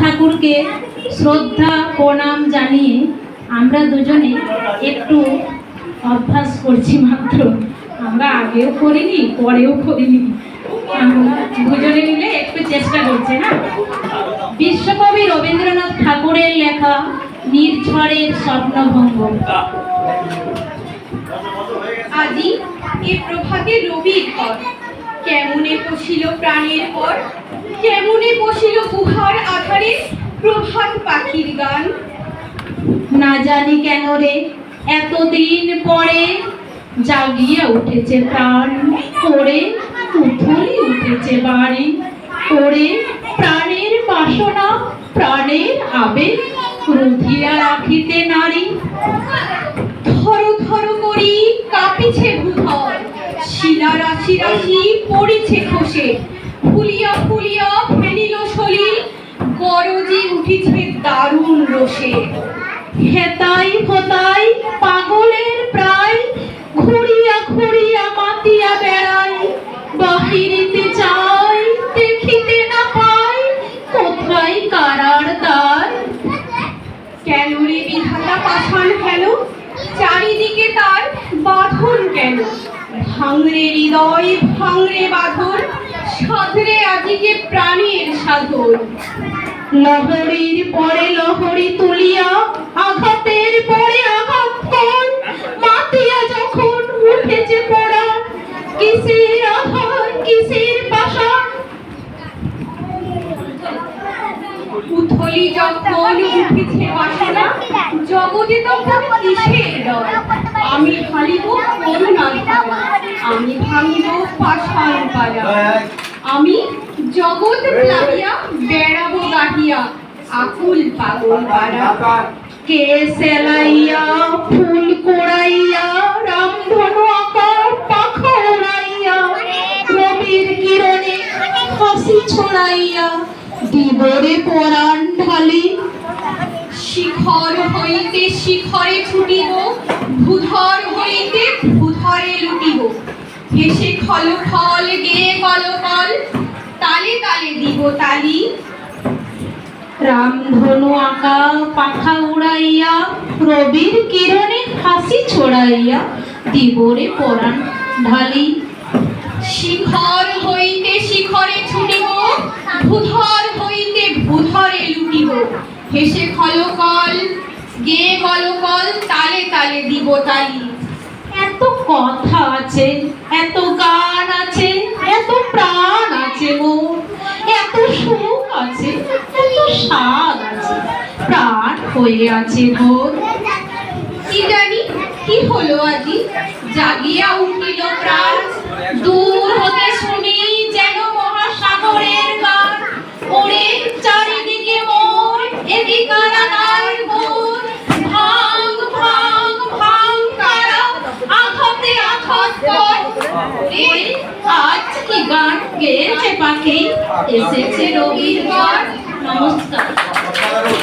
ঠাকুরকে শ্রদ্ধা প্রণাম জানিয়ে আমরা দুজনে একটু অভ্যাস করছি মাত্র। আমরা আগেও করিনি, পরেও করিনি, আমরা দুজনে মিলে একটু চেষ্টা করছি। না, বিশ্বকবি রবীন্দ্রনাথ ঠাকুরের লেখা নির্ঝরের স্বপ্নভঙ্গ। আজি এ প্রভাতে রবির পর, কেমনে পশিল প্রাণের পর, কেমনে পশিল গুহার আধারে প্রভাত পাখির গান। না জানি কেন রে এতদিন পরে জাগিয়ে উঠেছে প্রাণ, করে উথলি উঠেছে বাড়ি, করে প্রাণের বাসনা প্রাণের আবেগ রুধিয়া রাখিতে নারী। ধরো ধরো করি কাঁপিছে ভূধর, শিলা রাশি রাশি পড়িছে খসে, ফুলিয়া ফুলিয়া ফেলিল সলিল, গরজি উঠিছে দারুণ রোষে। হেতাই হোতাই পাগলের প্রায়, ঘুরিয়া ঘুরিয়া মাতিয়া বেড়াই, বাহিরিতে চাই দেখিতে না পাই, কোথায় কারার দ্বার। কেন রে বিধাতা পাষাণ কেন, চারিদিকে তার বাঁধন কেন। ভাঙরে হৃদয় ভাঙরে বাঁধন, সাধরে আজিকে প্রাণের সাধন। লহরীর পরে লহরী তুলিয়া, আঘাতের পরে আঘাত কর, মাতিয়া যখন উঠেছে পড়া, কিসের আধার কিসের পাষাণ। উথলি যখন উঠেছে বাসনা, জগতে তখন কিসের ডর। আমি ঢালিব করুণার ধারা, আমি ভাঙিব পাষাণ পারা। আমি জগৎ প্লাবিয়া বেড়াবো গাহিয়া, আকুল পাগল পারা। কে সেলাইয়া ফুল কোড়াইয়া, রামধনু আকার পাখা উড়াইয়া, রবির কিরণে হাসি ছড়াইয়া, দিবরে পরাণ ঢালি। শিখর হইতে শিখরে ছুটিব, ভূধর হইতে ভূধরে লুটিব। হেসে খল খল গেয়ে কলকল, তালে তালে দিব তালি। রামধনু আঁকা পাখা উড়াইয়া, রবির কিরণে হাসি ছড়াইয়া, দিবরে পরাণ ঢালি। শিখর হইতে শিখরে ছুটিব, ভূধর হইতে ভূধরে লুটিব। হেসে খলকল গেয়ে কলকল, তালে তালে দিব তালি। এত কথা আছে, এত গান আছে, এত প্রাণ আছে মোর, এত সুখ আছে, এত স্বাদ আছে, প্রাণ হয়ে আছে মোর। কি জানি কি হলো আজি, জাগিয়া উঠিল প্রাণ। দূর হতে শুনি যেন মহাসাগরের গান, ওরে চারিদিকে মোর এদিকারা নাই ঘোর। ভাঙ ভাঙ ভাঙ কারা, আঘাতে আঘাত কর। ওরে আজ কি গান গেয়েছে পাখি, এসেছে রবির ঘর। নমস্কার।